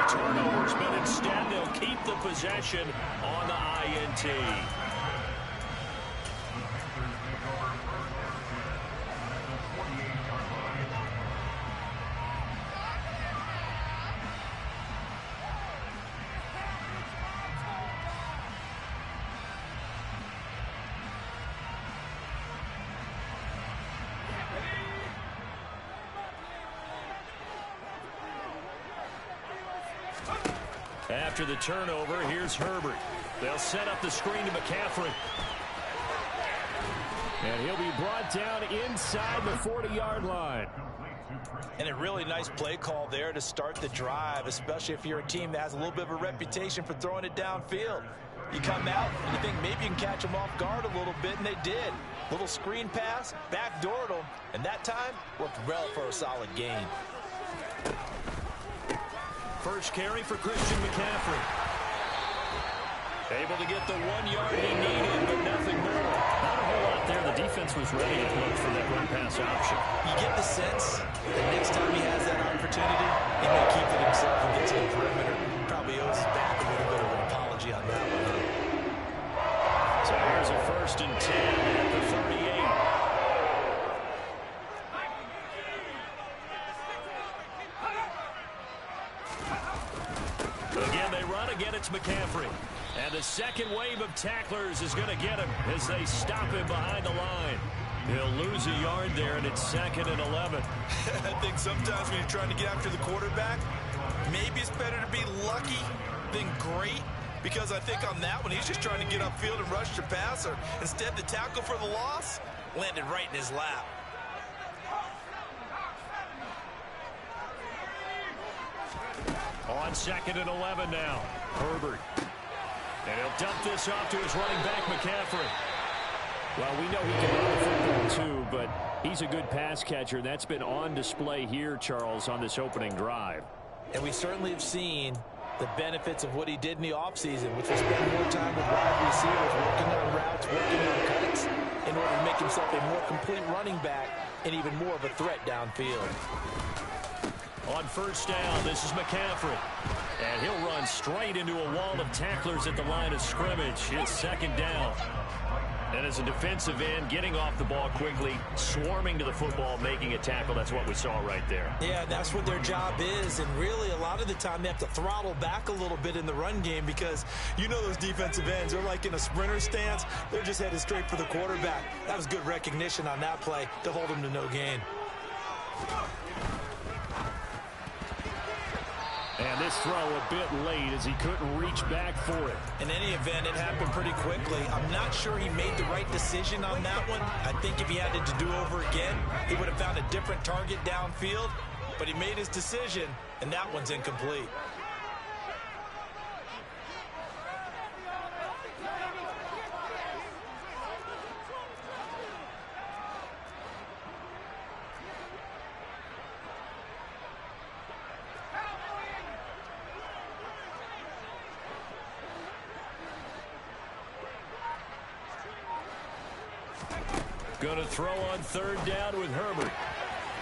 turnovers, but instead they'll keep the possession on the INT. After the turnover, here's Herbert. They'll set up the screen to McCaffrey. And he'll be brought down inside the 40-yard line. And a really nice play call there to start the drive, especially if you're a team that has a little bit of a reputation for throwing it downfield. You come out and you think maybe you can catch them off guard a little bit, and they did. Little screen pass, backdoored them, and that time worked well for a solid gain. First carry for Christian McCaffrey. Able to get the 1 yard he needed, but nothing more. Not a whole lot there. The defense was ready to look for that run-pass option. You get the sense that next time he has that opportunity, he may keep it himself and get to the perimeter. Probably owes his back a little bit of an apology on that one. So here's a 1st and 10 at the 38. Again, they run. Again, it's McCaffrey. And the second wave of tacklers is going to get him as they stop him behind the line. He'll lose a yard there, and it's 2nd and 11. I think sometimes when you're trying to get after the quarterback, maybe it's better to be lucky than great, because I think on that one, he's just trying to get upfield and rush the passer. Instead, the tackle for the loss landed right in his lap. On 2nd and 11 now, Herbert. And he'll dump this off to his running back, McCaffrey. Well, we know he can run the football too, but he's a good pass catcher. That's been on display here, Charles, on this opening drive. And we certainly have seen the benefits of what he did in the offseason, which was spend more time with wide receivers, working on routes, working on cuts, in order to make himself a more complete running back and even more of a threat downfield. On 1st down, this is McCaffrey. And he'll run straight into a wall of tacklers at the line of scrimmage. It's 2nd down. And as a defensive end, getting off the ball quickly, swarming to the football, making a tackle. That's what we saw right there. Yeah, that's what their job is. And really, a lot of the time, they have to throttle back a little bit in the run game, because you know those defensive ends, they're like in a sprinter stance. They're just headed straight for the quarterback. That was good recognition on that play to hold him to no gain. And this throw a bit late as he couldn't reach back for it. In any event, it happened pretty quickly. I'm not sure he made the right decision on that one. I think if he had to do over again, he would have found a different target downfield. But he made his decision, and that one's incomplete. Going to throw on 3rd down with Herbert.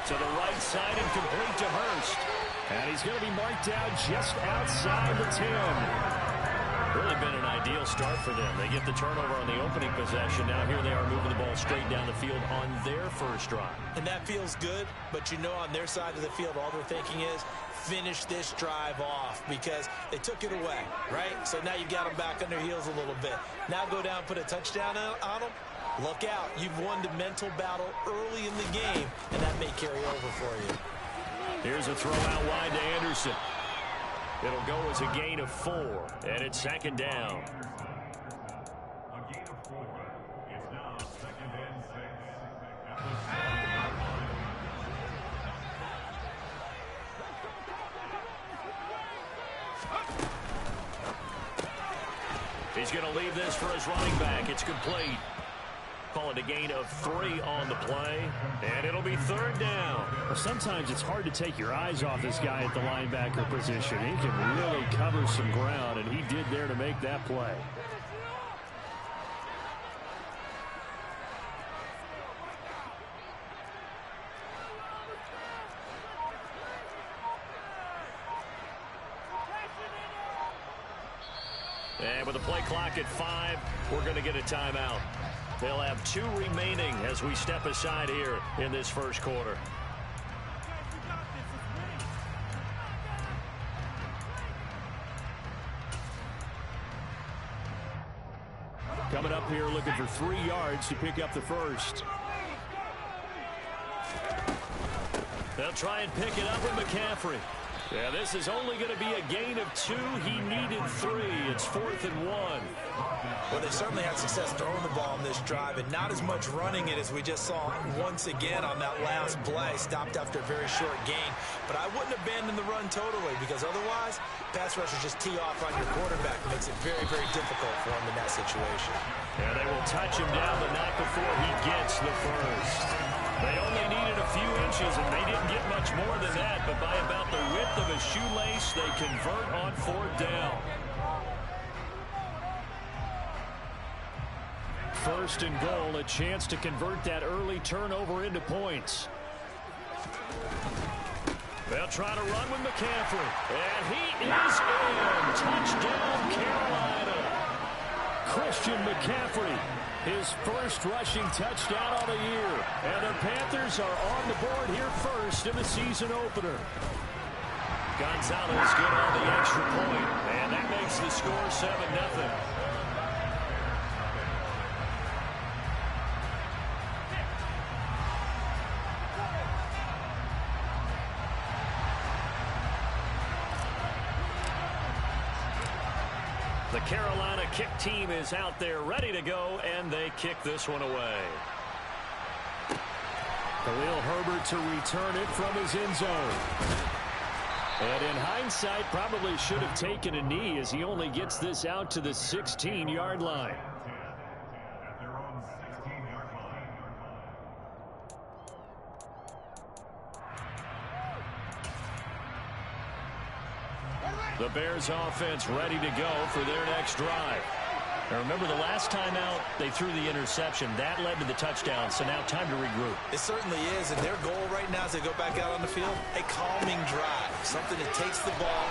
To the right side and complete to Hurst. And he's going to be marked out just outside the 10. Really been an ideal start for them. They get the turnover on the opening possession. Now here they are moving the ball straight down the field on their first drive. And that feels good, but you know on their side of the field, all they're thinking is finish this drive off, because they took it away, right? So now you've got them back on their heels a little bit. Now go down, put a touchdown on them. Look out. You've won the mental battle early in the game, and that may carry over for you. Here's a throw out wide to Anderson. It'll go as a gain of 4, and it's 2nd down. A gain of 4. It's now 2nd and 6. He's going to leave this for his running back. It's complete. Call it a gain of 3 on the play, and it'll be 3rd down. Well, sometimes it's hard to take your eyes off this guy at the linebacker position. He can really cover some ground, and he did there to make that play. And with the play clock at 5, we're going to get a timeout. They'll have 2 remaining as we step aside here in this first quarter. Coming up here looking for 3 yards to pick up the first. They'll try and pick it up with McCaffrey. Yeah, this is only going to be a gain of 2. He needed 3. It's 4th and 1. Well, they certainly had success throwing the ball on this drive and not as much running it as we just saw once again on that last play. Stopped after a very short gain. But I wouldn't abandon the run totally because otherwise, pass rushers just tee off on your quarterback. It makes it very, very difficult for him in that situation. Yeah, they will touch him down, but not before he gets the first. They only needed a few inches, and they didn't get much more than that. But by about the width of a shoelace, they convert on 4th down. First and goal, a chance to convert that early turnover into points. They'll try to run with McCaffrey. And he is in. Touchdown, Carolina. Christian McCaffrey, his first rushing touchdown of the year. And the Panthers are on the board here first in the season opener. Gonzalez good on the extra point. And that makes the score 7-0. The Carolina kick team is out there ready to go, and they kick this one away. Khalil Herbert to return it from his end zone. And in hindsight, probably should have taken a knee as he only gets this out to the 16-yard line. At their own 16-yard line. The Bears offense ready to go for their next drive. Now remember, the last time out, they threw the interception. That led to the touchdown, so now time to regroup. It certainly is, and their goal right now as they go back out on the field, a calming drive. Something that takes the ball,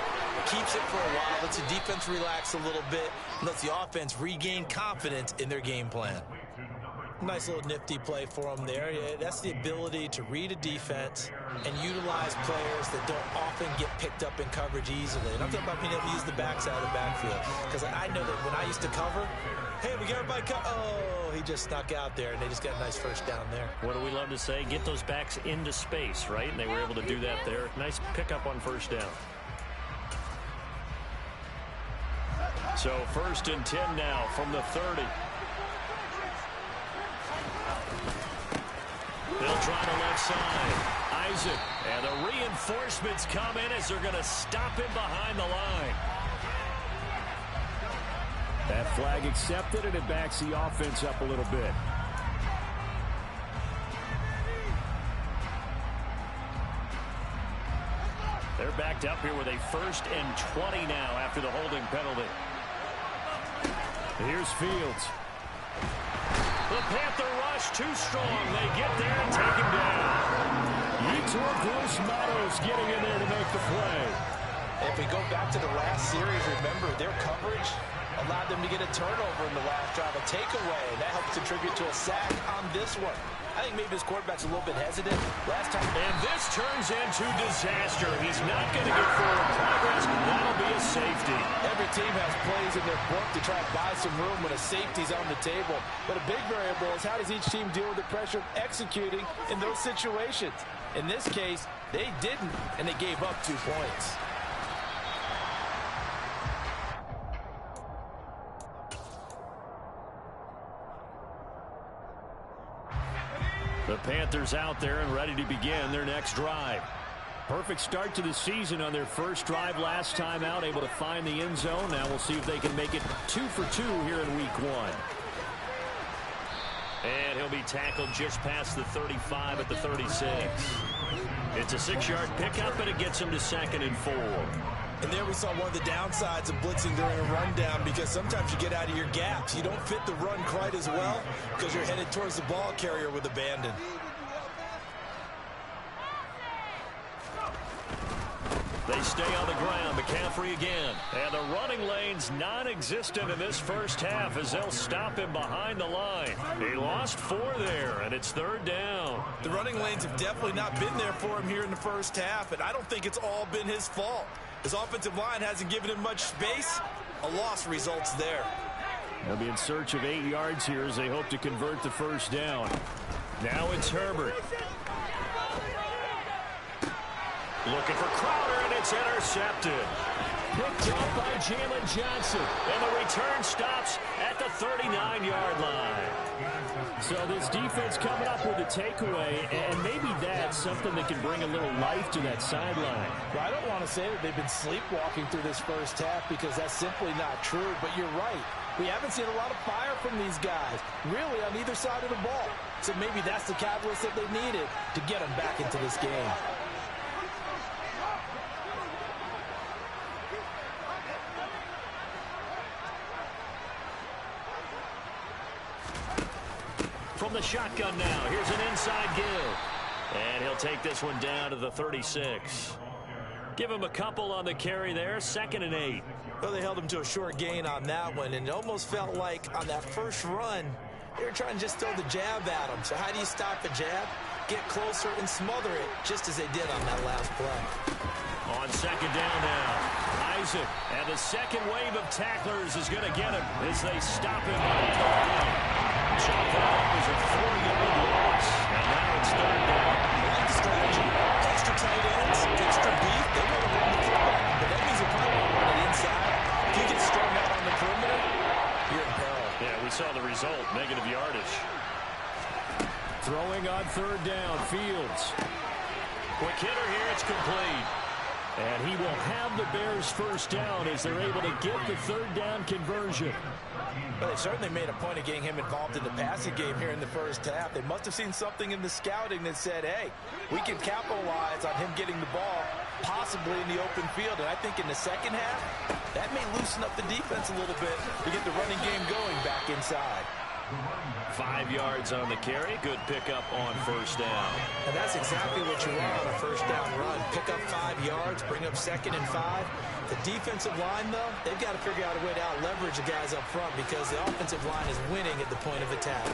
keeps it for a while, lets the defense relax a little bit, and lets the offense regain confidence in their game plan. Nice little nifty play for them there. Yeah, that's the ability to read a defense and utilize players that don't often get picked up in coverage easily. And I'm talking about being able to use the backside of the backfield. Because I know that when I used to cover, hey, we got everybody oh, he just snuck out there, and they just got a nice first down there. What do we love to say? Get those backs into space, right? And they were able to do that there. Nice pickup on first down. So 1st and 10 now from the 30. They'll try the left side. Isaac. And the reinforcements come in as they're going to stop him behind the line. That flag accepted, and it backs the offense up a little bit. They're backed up here with a 1st and 20 now after the holding penalty. Here's Fields. The Panther rush too strong. They get there and take him down. Yetur Gross-Matos getting in there to make the play. If we go back to the last series, remember, their coverage allowed them to get a turnover in the last drive, a takeaway. That helps contribute to a sack on this one. I think maybe this quarterback's a little bit hesitant. Last time. And this turns into disaster. He's not going to get forward progress. That'll be a safety. Every team has plays in their book to try to buy some room when a safety's on the table. But a big variable is how does each team deal with the pressure of executing in those situations. In this case, they didn't, and they gave up 2 points. The Panthers out there and ready to begin their next drive. Perfect start to the season on their first drive last time out, able to find the end zone. Now we'll see if they can make it 2 for 2 here in week 1. And he'll be tackled just past the 35 at the 36. It's a 6-yard pickup, and it gets him to 2nd and 4. And there we saw one of the downsides of blitzing during a rundown, because sometimes you get out of your gaps. You don't fit the run quite as well because you're headed towards the ball carrier with abandon. They stay on the ground. McCaffrey again. And the running lane's non-existent in this first half as they'll stop him behind the line. He lost 4 there, and it's 3rd down. The running lanes have definitely not been there for him here in the first half, and I don't think it's all been his fault. His offensive line hasn't given him much space. A loss results there. They'll be in search of 8 yards here as they hope to convert the first down. Now it's Herbert. Looking for Crowder, and it's intercepted. Picked up by Jalen Johnson. And the return stops at the 39-yard line. So this defense coming up with a takeaway, and maybe that's something that can bring a little life to that sideline. Well, I don't want to say that they've been sleepwalking through this first half because that's simply not true, but you're right. We haven't seen a lot of fire from these guys, really, on either side of the ball. So maybe that's the catalyst that they needed to get them back into this game. From the shotgun now, here's an inside give. And he'll take this one down to the 36. Give him a couple on the carry there, 2nd and 8. Well, they held him to a short gain on that one, and it almost felt like on that first run, they were trying to just throw the jab at him. So how do you stop a jab? Get closer and smother it, just as they did on that last play. On 2nd down now, Isaac, and the second wave of tacklers is going to get him as they stop him on the line. Chalk that up as a 4-yard loss, and now it's 3rd down. I like the strategy. Extra tight ends, extra beef, they want to run the football, but that means they're probably going to run it inside. If you get strung out on the perimeter, you're in peril. Yeah, we saw the result, negative yardage. Throwing on 3rd down, Fields. Quick hitter here, it's complete. And he will have the Bears first down as they're able to get the 3rd down conversion. Well, they certainly made a point of getting him involved in the passing game here in the first half. They must have seen something in the scouting that said, hey, we can capitalize on him getting the ball possibly in the open field. And I think in the second half, that may loosen up the defense a little bit to get the running game going back inside. 5 yards on the carry. Good pickup on first down. And that's exactly what you want on a first down run. Pick up 5 yards, bring up 2nd and 5. The defensive line, though, they've got to figure out a way to out-leverage the guys up front because the offensive line is winning at the point of attack.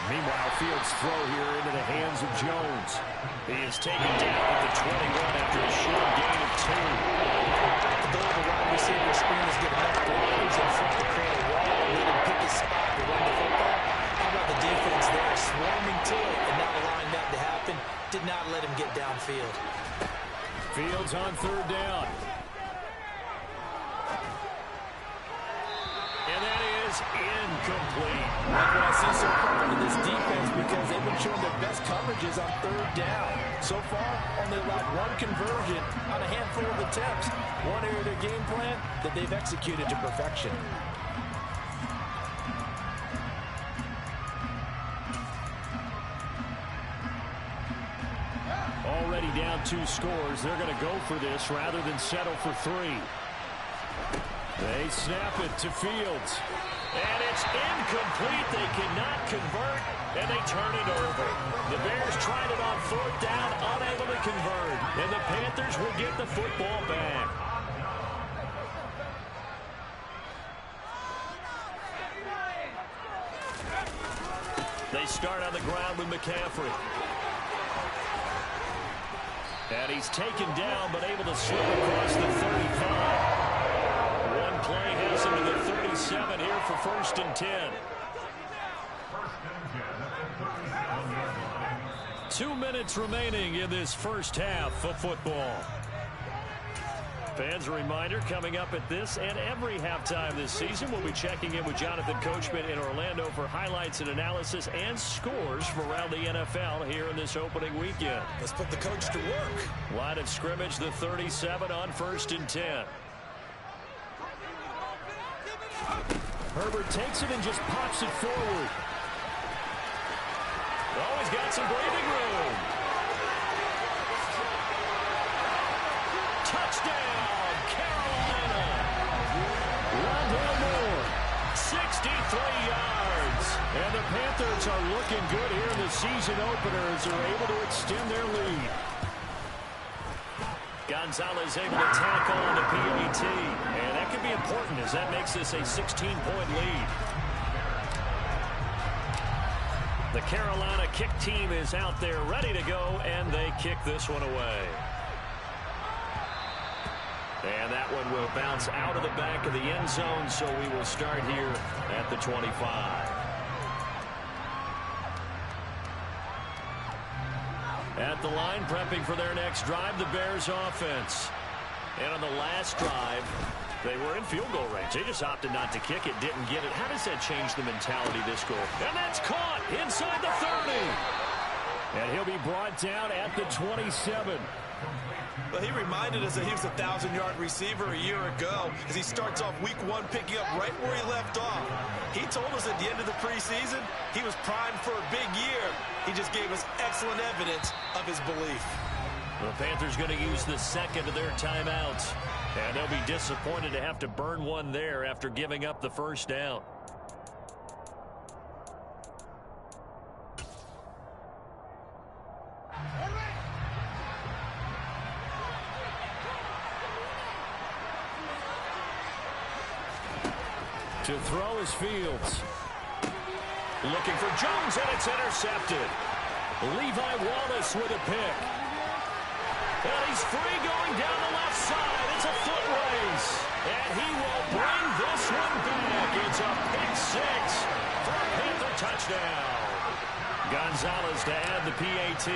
Meanwhile, Fields' throw here into the hands of Jones. He is taken down at the 21 after a short gain of 2. The goal of the wide receiver screen is get enough blockers in front to create a wall and let him pick his spot to run the football. How about the defense there swarming to it and not allowing that to happen? Did not let him get downfield. Fields on 3rd down. And that is incomplete. Like what I see so far in this defense because they've been showing their best coverages on 3rd down. So far, only allowed 1 conversion on a handful of attempts. One area of their game plan that they've executed to perfection. Already down 2 scores. They're going to go for this rather than settle for 3. They snap it to Fields. And it's incomplete. They cannot convert, and they turn it over. The Bears tried it on 4th down, unable to convert. And the Panthers will get the football back. They start on the ground with McCaffrey. And he's taken down, but able to slip across the 35. One play has him to the 37 here for 1st and 10. 2 minutes remaining in this first half of football. Fans, a reminder, coming up at this and every halftime this season, we'll be checking in with Jonathan Coachman in Orlando for highlights and analysis and scores from around the NFL here in this opening weekend. Let's put the coach to work. Line of scrimmage, the 37 on 1st and 10. Herbert takes it and just pops it forward. Oh, he's got some breathing room. Touchdown, Carolina. Rondale Moore. 63 yards. And the Panthers are looking good here in the season opener as they're able to extend their lead. Gonzalez able to tackle on the PAT. And that could be important as that makes this a 16-point lead. The Carolina kick team is out there ready to go, and they kick this one away. And that one will bounce out of the back of the end zone, so we will start here at the 25. At the line, prepping for their next drive, the Bears offense. And on the last drive, they were in field goal range. They just opted not to kick it, didn't get it. How does that change the mentality this goal? And that's caught inside the 30. And he'll be brought down at the 27. Well, he reminded us that he was a 1,000-yard receiver a year ago as he starts off week 1 picking up right where he left off. He told us at the end of the preseason he was primed for a big year. He just gave us excellent evidence of his belief. The Panthers going to use the second of their timeouts. And they'll be disappointed to have to burn one there after giving up the first down. To throw is Fields. Looking for Jones, and it's intercepted. Levi Wallace with a pick. And he's free going down the left side. It's a foot race. And he will bring this one back. It's a pick six for a Panther touchdown. Gonzalez to add the PAT.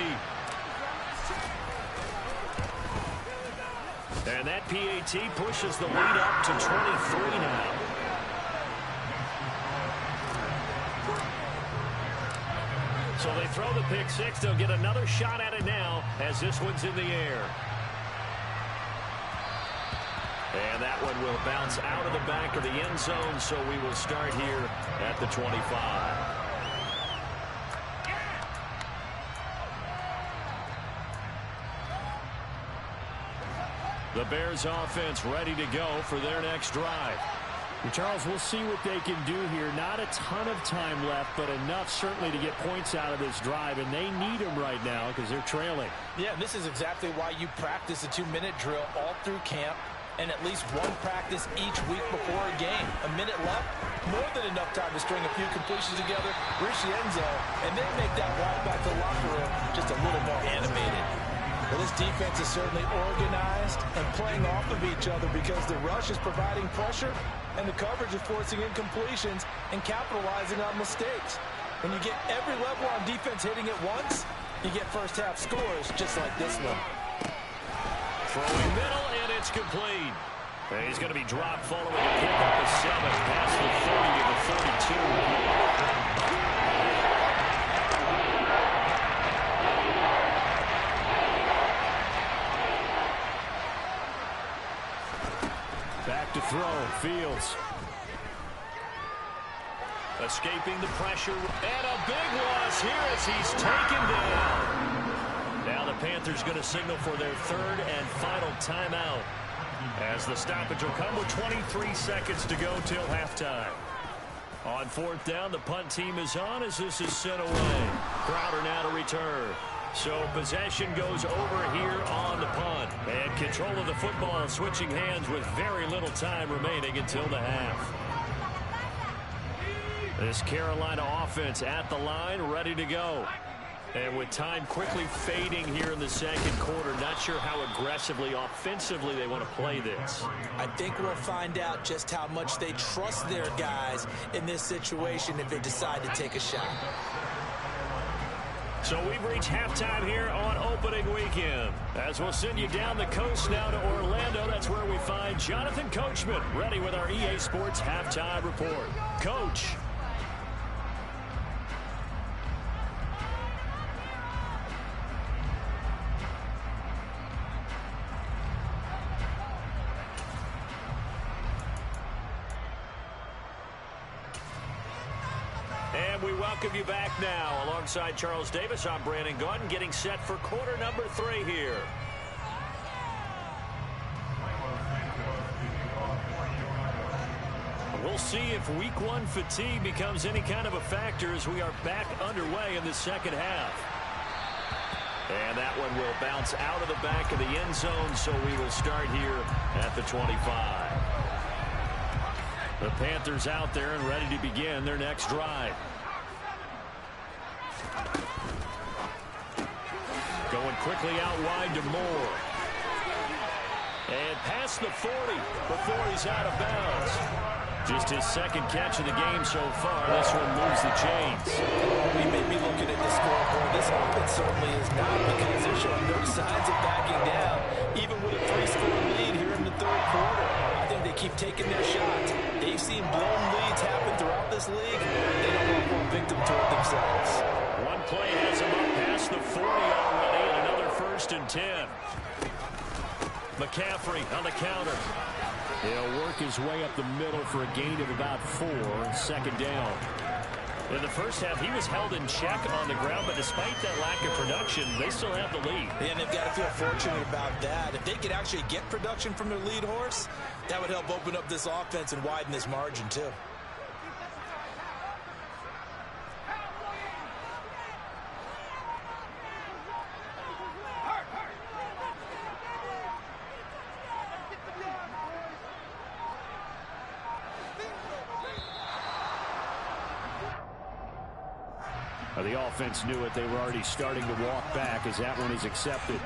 And that PAT pushes the lead up to 23 now. So they throw the pick six. They'll get another shot at it now as this one's in the air. And that one will bounce out of the back of the end zone, so we will start here at the 25. The Bears offense ready to go for their next drive. Charles, we'll see what they can do here. Not a ton of time left, but enough certainly to get points out of this drive, and they need them right now because they're trailing. Yeah, this is exactly why you practice a 2-minute drill all through camp and at least one practice each week before a game. A minute left, more than enough time to string a few completions together, reach the end zone, and then make that walk back to the locker room just a little more animated. Well, this defense is certainly organized and playing off of each other because the rush is providing pressure and the coverage is forcing incompletions and capitalizing on mistakes. When you get every level on defense hitting at once, you get first half scores just like this one. Throwing middle, and it's complete. And he's going to be dropped following a kick up the 7 past the 30 to the 32. Back to throw, Fields. Escaping the pressure, and a big loss here as he's taken down. Now the Panthers going to signal for their third and final timeout as the stoppage will come with 23 seconds to go till halftime. On fourth down, the punt team is on as this is sent away. Crowder now to return. So possession goes over here on the punt. And control of the football switching hands with very little time remaining until the half. This Carolina offense at the line, ready to go. And with time quickly fading here in the second quarter, not sure how aggressively, offensively they want to play this. I think we'll find out just how much they trust their guys in this situation if they decide to take a shot. So we've reached halftime here on opening weekend. As we'll send you down the coast now to Orlando, that's where we find Jonathan Coachman ready with our EA Sports Halftime Report. Coach. And we welcome you back now. Alongside Charles Davis, I'm Brandon Gaudin, getting set for quarter number 3 here. We'll see if week 1 fatigue becomes any kind of a factor as we are back underway in the second half. And that one will bounce out of the back of the end zone, so we will start here at the 25. The Panthers out there and ready to begin their next drive. Going quickly out wide to Moore. And past the 40 before he's out of bounds. Just his second catch of the game so far. This one moves the chains. We may be looking at the scoreboard. This offense certainly is not, because they're showing no signs of backing down, even with a 3-score lead here in the third quarter. I think they keep taking their shots. They've seen blown leads happen throughout this league. They don't want more victim toward themselves. One play has him up past the 40 already, and another 1st and 10. McCaffrey on the counter. He'll work his way up the middle for a gain of about 4, 2nd down. In the first half, he was held in check on the ground, but despite that lack of production, they still have the lead. And they've got to feel fortunate about that. If they could actually get production from their lead horse, that would help open up this offense and widen this margin too. The offense knew it. They were already starting to walk back as that one is accepted.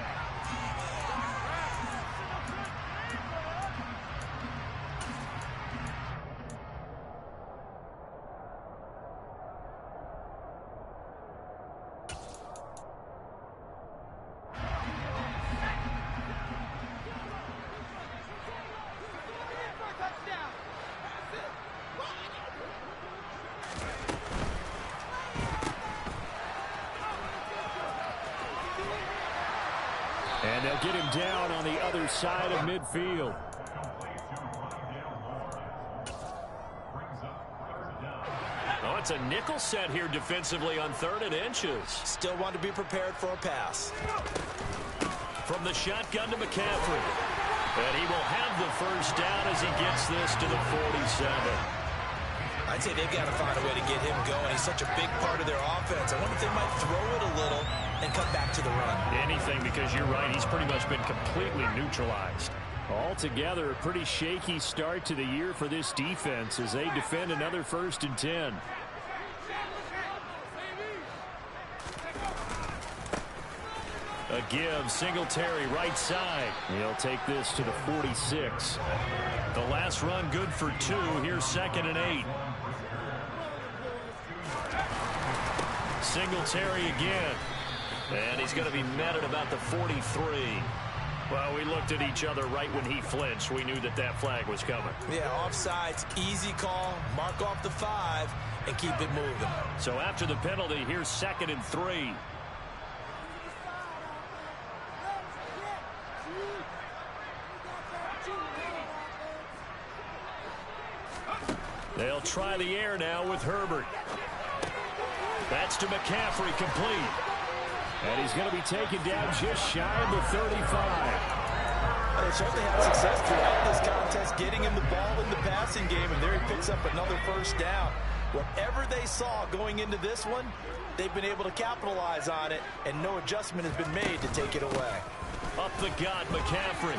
And they'll get him down on the other side of midfield. Oh, it's a nickel set here defensively on 3rd and inches. Still want to be prepared for a pass. From the shotgun to McCaffrey. And he will have the 1st down as he gets this to the 47. I'd say they've got to find a way to get him going. He's such a big part of their offense. I wonder if they might throw it a little and come back to the run. Anything, because you're right, he's pretty much been completely neutralized. Altogether, a pretty shaky start to the year for this defense as they defend another 1st and 10. A give, Singletary right side. He'll take this to the 46. The last run good for 2. Here's 2nd and 8. Singletary again. And he's going to be met at about the 43. Well, we looked at each other right when he flinched. We knew that that flag was coming. Yeah, offsides, easy call, mark off the 5, and keep it moving. So after the penalty, here's 2nd and 3. They'll try the air now with Herbert. That's to McCaffrey, complete. And he's going to be taken down just shy of the 35. They certainly had success throughout this contest, getting him the ball in the passing game, and there he picks up another 1st down. Whatever they saw going into this one, they've been able to capitalize on it, and no adjustment has been made to take it away. Up the gut, McCaffrey.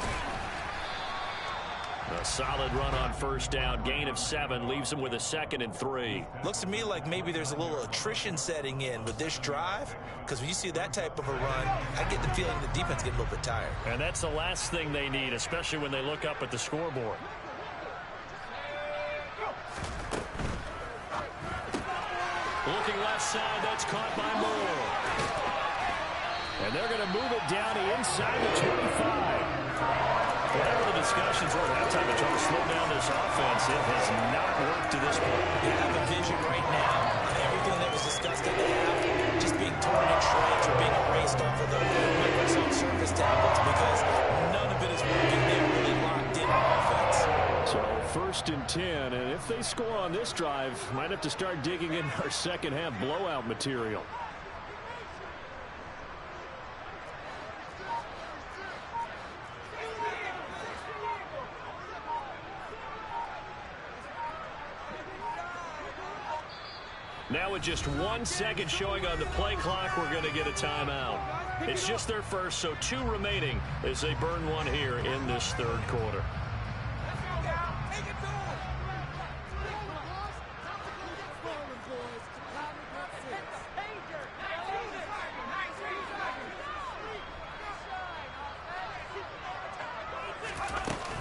A solid run on 1st down. Gain of 7 leaves him with a 2nd and 3. Looks to me like maybe there's a little attrition setting in with this drive, because when you see that type of a run, I get the feeling the defense getting a little bit tired. And that's the last thing they need, especially when they look up at the scoreboard. Looking left side, that's caught by Moore. And they're going to move it down to inside the 25. Whatever the discussions were at halftime to try to slow down this offense, it has not worked to this point. You have a vision right now of everything that was discussed at the half just being torn in shreds or being erased off of the Microsoft Surface tablets, because none of it is working. They're really locked in on offense. So 1st and 10, and if they score on this drive, might have to start digging in our second half blowout material. Now with just 1 second showing on the play clock, we're going to get a timeout. It's just their first, so 2 remaining as they burn one here in this third quarter.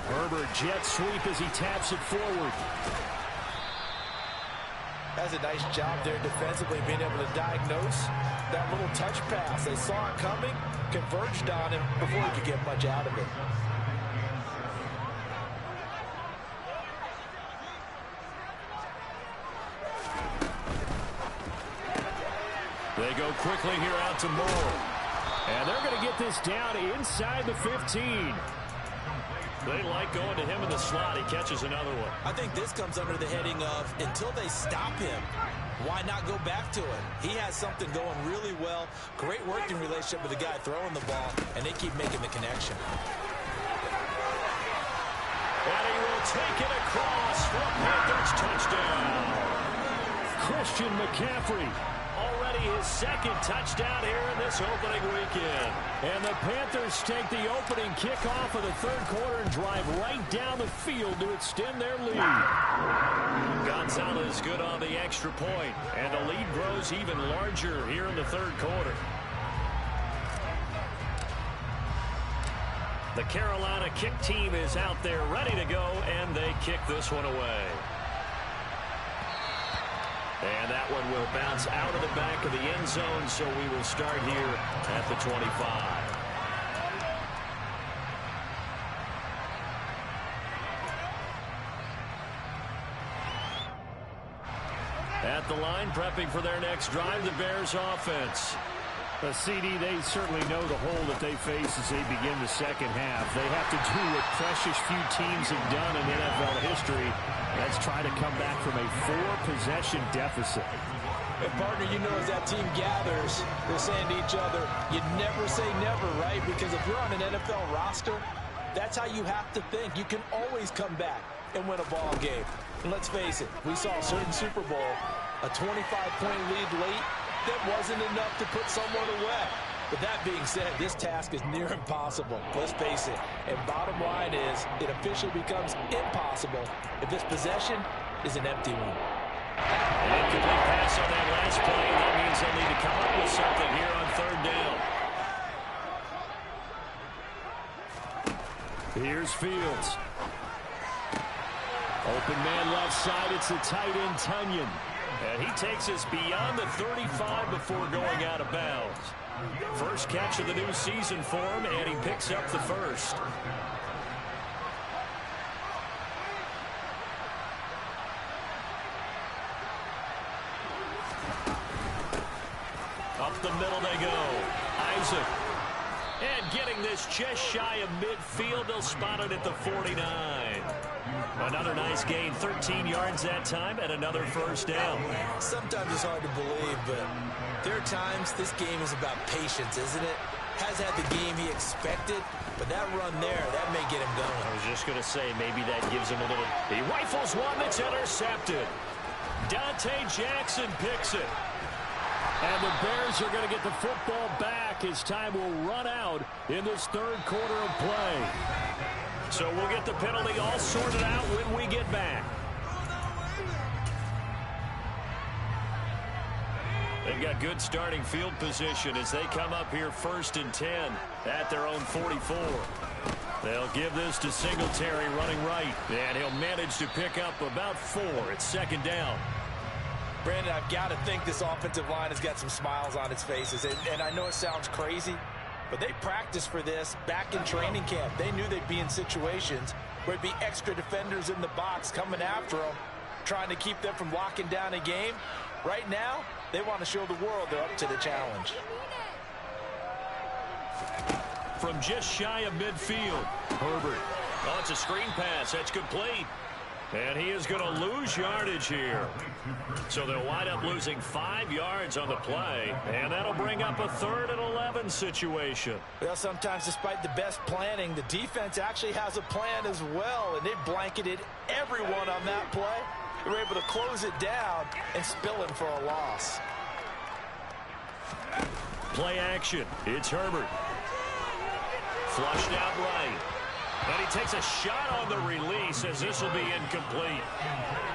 Herbert jet sweep as he taps it forward. Has a nice job there defensively, being able to diagnose that little touch pass. They saw it coming, converged on him before he could get much out of it. They go quickly here out to Moore. And they're going to get this down inside the 15. They like going to him in the slot. He catches another one. I think this comes under the heading of until they stop him, why not go back to it? He has something going really well. Great working relationship with the guy throwing the ball, and they keep making the connection. And he will take it across for a Panthers touchdown. Christian McCaffrey. Already his second touchdown here in this opening weekend. And the Panthers take the opening kickoff of the third quarter and drive right down the field to extend their lead. Gonzalez good on the extra point, and the lead grows even larger here in the third quarter. The Carolina kick team is out there ready to go, and they kick this one away. And that one will bounce out of the back of the end zone, so we will start here at the 25. At the line, prepping for their next drive, the Bears offense. The CD, they certainly know the hole that they face as they begin the second half. They have to do what precious few teams have done in NFL history. Let's try to come back from a 4-possession deficit. And partner, you know, as that team gathers, they're saying to each other, you never say never, right? Because if you're on an NFL roster, that's how you have to think. You can always come back and win a ball game. And let's face it, we saw a certain Super Bowl, a 25-point lead late, that wasn't enough to put someone away. But that being said, this task is near impossible. Let's face it. And bottom line is, it officially becomes impossible if this possession is an empty one. An incomplete pass on that last play. That means they'll need to come up with something here on third down. Here's Fields. Open man left side. It's the tight end, Tunyon. And he takes us beyond the 35 before going out of bounds. First catch of the new season for him, and he picks up the first. Up the middle they go. Isaac. And getting this just shy of midfield, they'll spot it at the 49. Another nice gain, 13 yards that time, and another first down. Sometimes it's hard to believe, but there are times this game is about patience, isn't it? Has had the game he expected, but that run there, that may get him going. I was just going to say, maybe that gives him a little... He rifles one that's intercepted. Dante Jackson picks it. And the Bears are going to get the football back as time will run out in this third quarter of play. So we'll get the penalty all sorted out when we get back. They've got good starting field position as they come up here 1st and 10 at their own 44. They'll give this to Singletary running right, and he'll manage to pick up about 4. It's 2nd down. Brandon, I've got to think this offensive line has got some smiles on its faces. And I know it sounds crazy, but they practiced for this back in training camp. They knew they'd be in situations where there'd be extra defenders in the box coming after them, trying to keep them from locking down a game. Right now, they want to show the world they're up to the challenge. From just shy of midfield, Herbert. Oh, it's a screen pass. That's complete. And he is going to lose yardage here. So they'll wind up losing 5 yards on the play. And that'll bring up a 3rd and 11 situation. Well, sometimes despite the best planning, the defense actually has a plan as well. And they blanketed everyone on that play. They were able to close it down and spill him for a loss. Play action. It's Herbert. Flushed out right. And he takes a shot on the release as this will be incomplete.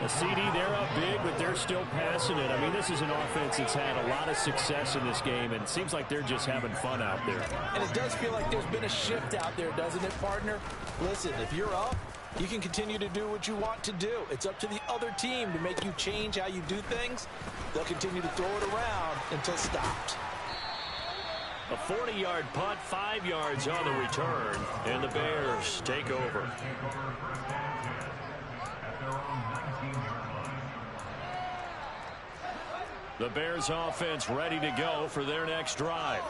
A CD, they're up big, but they're still passing it. I mean, this is an offense that's had a lot of success in this game, and it seems like they're just having fun out there. And it does feel like there's been a shift out there, doesn't it, partner? Listen, if you're up, you can continue to do what you want to do. It's up to the other team to make you change how you do things. They'll continue to throw it around until stopped. A 40-yard punt, 5 yards on the return, and the Bears take over. The Bears offense ready to go for their next drive.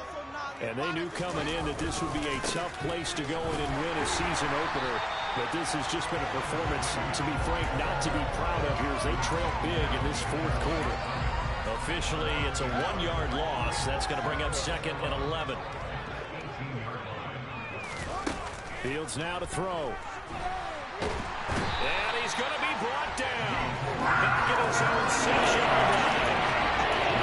And they knew coming in that this would be a tough place to go in and win a season opener. But this has just been a performance, to be frank, not to be proud of here as they trail big in this fourth quarter. Officially, it's a 1-yard loss. That's going to bring up 2nd and 11. Fields now to throw. And he's going to be brought down. Back at his own 6-yard line.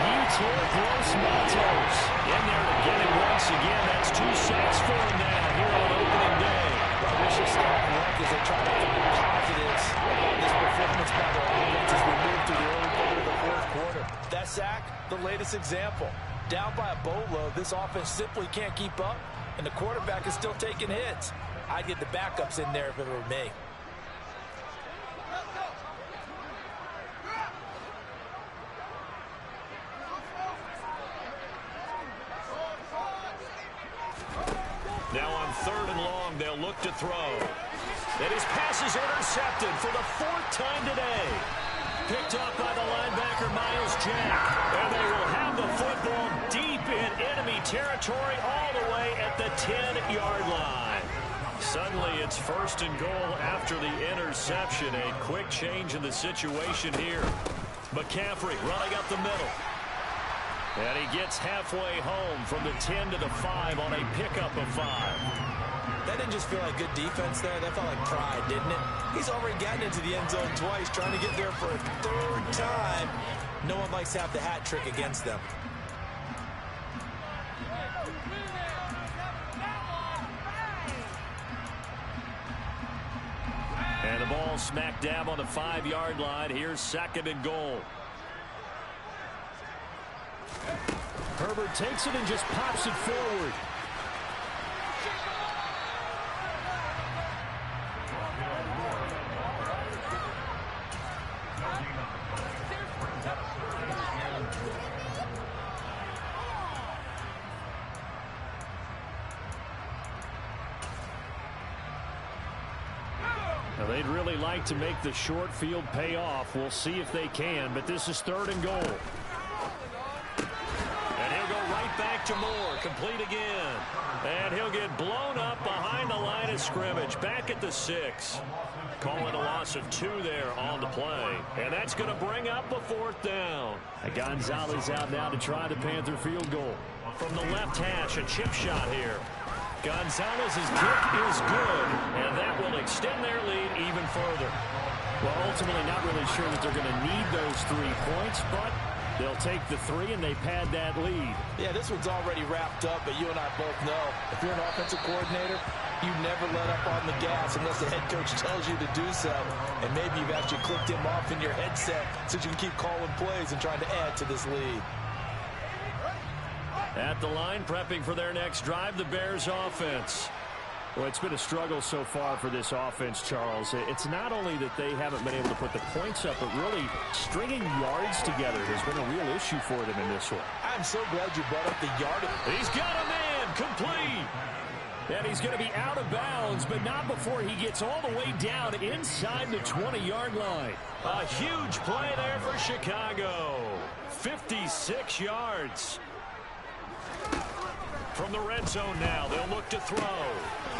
Yetur Gross-Matos in there to get him once again. That's 2 sacks for him now here on opening day. Well, we should start work as they try to find positives on this performance by the offense as we move to the early part of the fourth quarter. That sack, the latest example. Down by a boatload, this offense simply can't keep up, and the quarterback is still taking hits. I'd get the backups in there if it were me. Now on 3rd and long, they'll look to throw. And his pass is intercepted for the 4th time today. Picked up by the linebacker, Myles Jack. And they will have the football deep in enemy territory all the way at the 10-yard line. Suddenly, it's 1st and goal after the interception. A quick change in the situation here. McCaffrey running up the middle. And he gets halfway home from the 10 to the 5 on a pickup of 5. That didn't just feel like good defense there. That felt like pride, didn't it? He's already gotten into the end zone twice, trying to get there for a 3rd time. No one likes to have the hat trick against them. And the ball smack dab on the 5-yard line. Here's 2nd and goal. Herbert takes it and just pops it forward. Now they'd really like to make the short field pay off. We'll see if they can, but this is 3rd and goal. Back to Moore, complete again. And he'll get blown up behind the line of scrimmage. Back at the 6. Calling a loss of 2 there on the play. And that's going to bring up a 4th down. Gonzalez out now to try the Panther field goal. From the left hash, a chip shot here. Gonzalez's kick is good, and that will extend their lead even further. Well, ultimately not really sure that they're going to need those 3 points, but they'll take the 3 and they pad that lead. Yeah, this one's already wrapped up, but you and I both know if you're an offensive coordinator, you never let up on the gas unless the head coach tells you to do so. And maybe you've actually clicked him off in your headset so you can keep calling plays and trying to add to this lead. At the line, prepping for their next drive, the Bears offense. Well, it's been a struggle so far for this offense, Charles. It's not only that they haven't been able to put the points up, but really stringing yards together has been a real issue for them in this one. I'm so glad you brought up the yard. He's got a man, complete. And he's going to be out of bounds, but not before he gets all the way down inside the 20-yard line. A huge play there for Chicago. 56 yards. From the red zone now, they'll look to throw.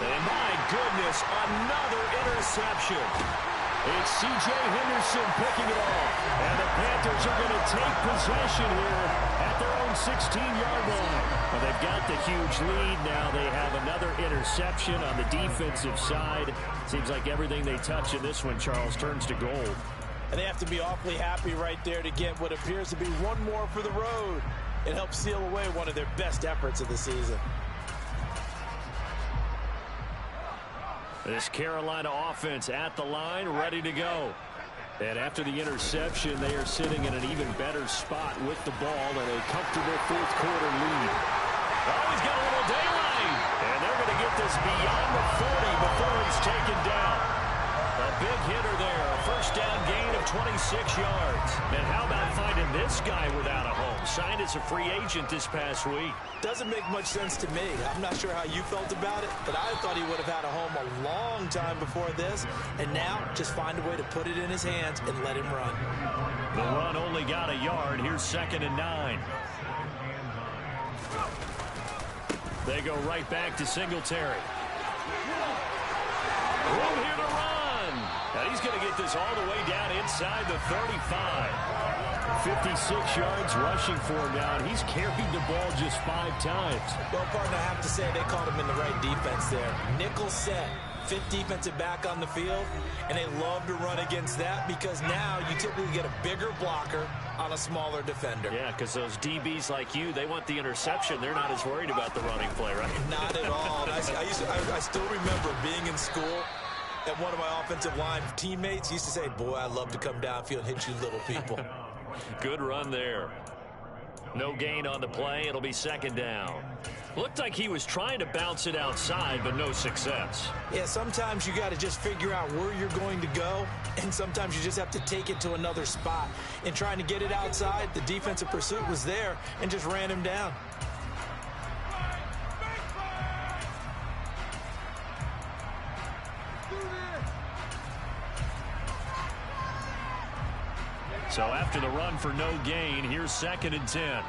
And my goodness, another interception. It's C.J. Henderson picking it off. And the Panthers are going to take possession here at their own 16-yard line. Well, they've got the huge lead. Now they have another interception on the defensive side. Seems like everything they touch in this one, Charles, turns to gold. And they have to be awfully happy right there to get what appears to be one more for the road. It helped seal away one of their best efforts of the season. This Carolina offense at the line, ready to go. And after the interception, they are sitting in an even better spot with the ball and a comfortable fourth quarter lead. Oh, he's got a little daylight. And they're going to get this beyond the 40 before he's taken down. A big hitter there. A first down gain of 26 yards. And how about finding this guy without a home? Signed as a free agent this past week. Doesn't make much sense to me. I'm not sure how you felt about it, but I thought he would have had a home a long time before this. And now, just find a way to put it in his hands and let him run. The run only got a yard. Here's 2nd and 9. They go right back to Singletary. Room here to run. And he's going to get this all the way down inside the 35. 56 yards rushing for him now, and he's carried the ball just 5 times. Well, partner, I have to say they caught him in the right defense there. Nickel set, 5th defensive back on the field, and they love to run against that because now you typically get a bigger blocker on a smaller defender. Yeah, because those DBs like you, they want the interception. They're not as worried about the running play, right? Not at all. I still remember being in school, and one of my offensive line teammates used to say, boy, I love to come downfield and hit you little people. Good run there. No gain on the play. It'll be 2nd down. Looked like he was trying to bounce it outside, but no success. Yeah, sometimes you got to just figure out where you're going to go, and sometimes you just have to take it to another spot. In trying to get it outside, the defensive pursuit was there and just ran him down. So after the run for no gain, here's 2nd and 10.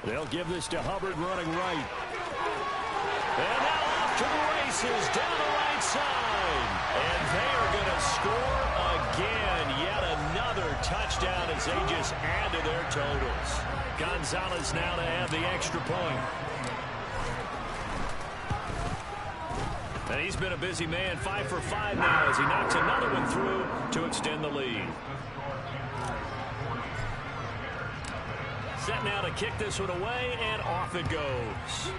They'll give this to Hubbard running right. And now off to the races down the right side. And they are going to score again. Yet another touchdown as they just add to their totals. Gonzalez now to add the extra point. And he's been a busy man, 5 for 5 now as he knocks another one through to extend the lead. Set now to kick this one away, and off it goes.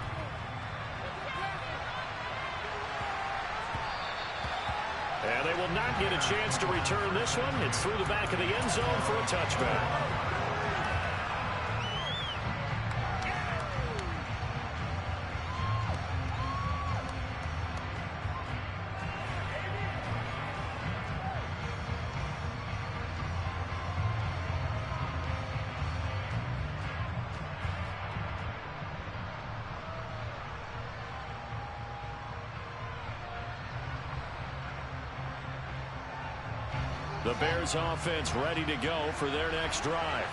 And they will not get a chance to return this one. It's through the back of the end zone for a touchback. The Bears offense ready to go for their next drive.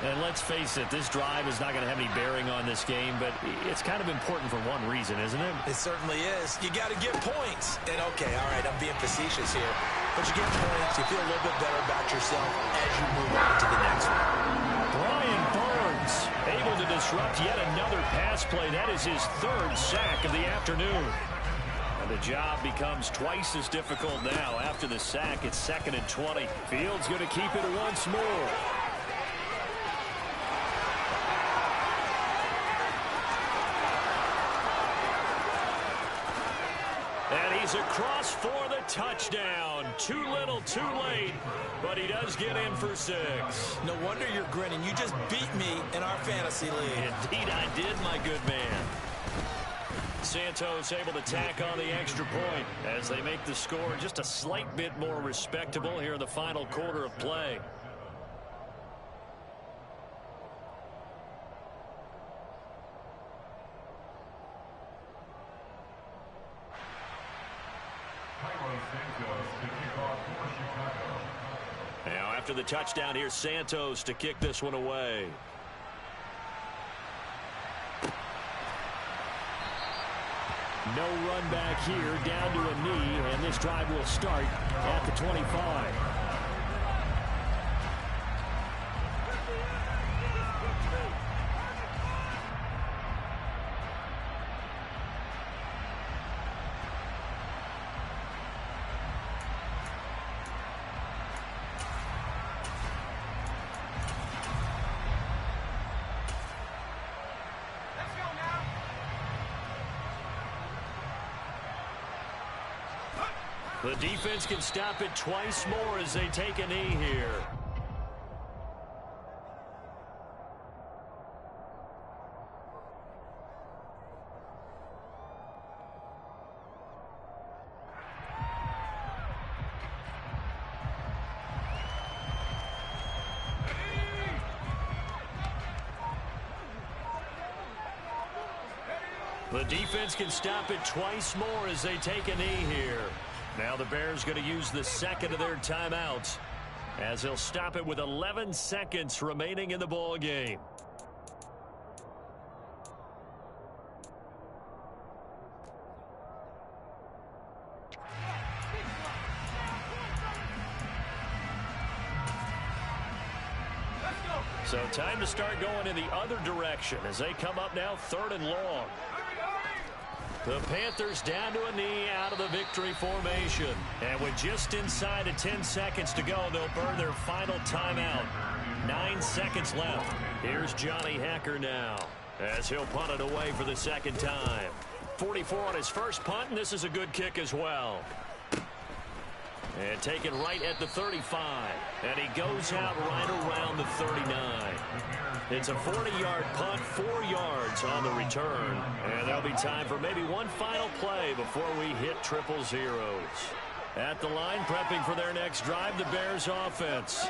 And let's face it, this drive is not going to have any bearing on this game, but it's kind of important for one reason, isn't it? It certainly is. You got to get points. And okay, all right, I'm being facetious here. But you get points, you feel a little bit better about yourself as you move on to the next one. Brian Burns able to disrupt yet another pass play. That is his 3rd sack of the afternoon. And the job becomes twice as difficult now. After the sack, it's 2nd and 20. Fields going to keep it once more. And he's across for the touchdown. Too little, too late, but he does get in for 6. No wonder you're grinning. You just beat me in our fantasy league. Indeed I did, my good man. Santos able to tack on the extra point as they make the score just a slight bit more respectable here in the final quarter of play. Now after the touchdown, here's Santos to kick this one away. No run back here, down to a knee, and this drive will start at the 25. The defense can stop it twice more as they take a knee here. The defense can stop it twice more as they take a knee here. Now the Bears going to use the second of their timeouts as they'll stop it with 11 seconds remaining in the ball game. So time to start going in the other direction as they come up now 3rd and long. The Panthers down to a knee out of the victory formation. And with just inside of 10 seconds to go, they'll burn their final timeout. 9 seconds left. Here's Johnny Hekker now as he'll punt it away for the second time. 44 on his first punt, and this is a good kick as well. And taken right at the 35. And he goes out right around the 39. It's a 40-yard punt, 4 yards on the return. And there'll be time for maybe one final play before we hit triple zeros. At the line, prepping for their next drive, the Bears offense.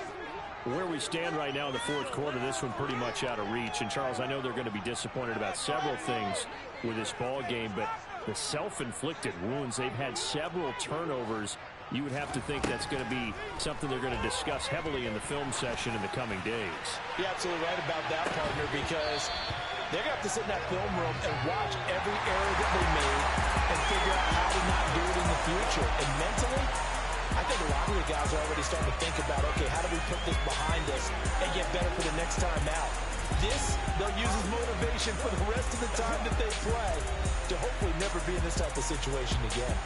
Where we stand right now in the fourth quarter, this one pretty much out of reach. And, Charles, I know they're going to be disappointed about several things with this ball game, but the self-inflicted wounds, they've had several turnovers. You would have to think that's going to be something they're going to discuss heavily in the film session in the coming days. You're absolutely right about that, partner, because they're going to have to sit in that film room and watch every error that they made and figure out how to not do it in the future. And mentally, I think a lot of the guys are already starting to think about, okay, how do we put this behind us and get better for the next time out? This, they'll use as motivation for the rest of the time that they play to hopefully never be in this type of situation again.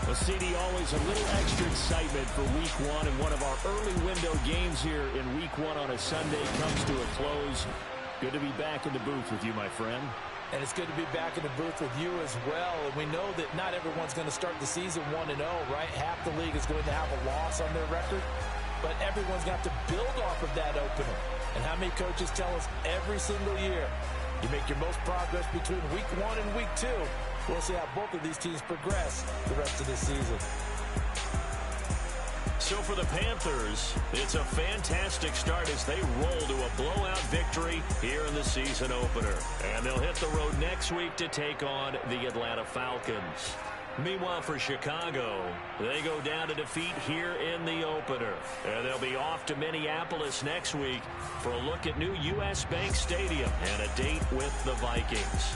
Well, CD, always a little extra excitement for Week 1, and one of our early window games here in Week 1 on a Sunday comes to a close. Good to be back in the booth with you, my friend. And it's good to be back in the booth with you as well. And we know that not everyone's going to start the season 1-0, right? Half the league is going to have a loss on their record, but everyone's got to build off of that opener. And how many coaches tell us every single year, you make your most progress between Week 1 and Week 2. We'll see how both of these teams progress the rest of this season. So for the Panthers, it's a fantastic start as they roll to a blowout victory here in the season opener. And they'll hit the road next week to take on the Atlanta Falcons. Meanwhile, for Chicago, they go down to defeat here in the opener. And they'll be off to Minneapolis next week for a look at new U.S. Bank Stadium and a date with the Vikings.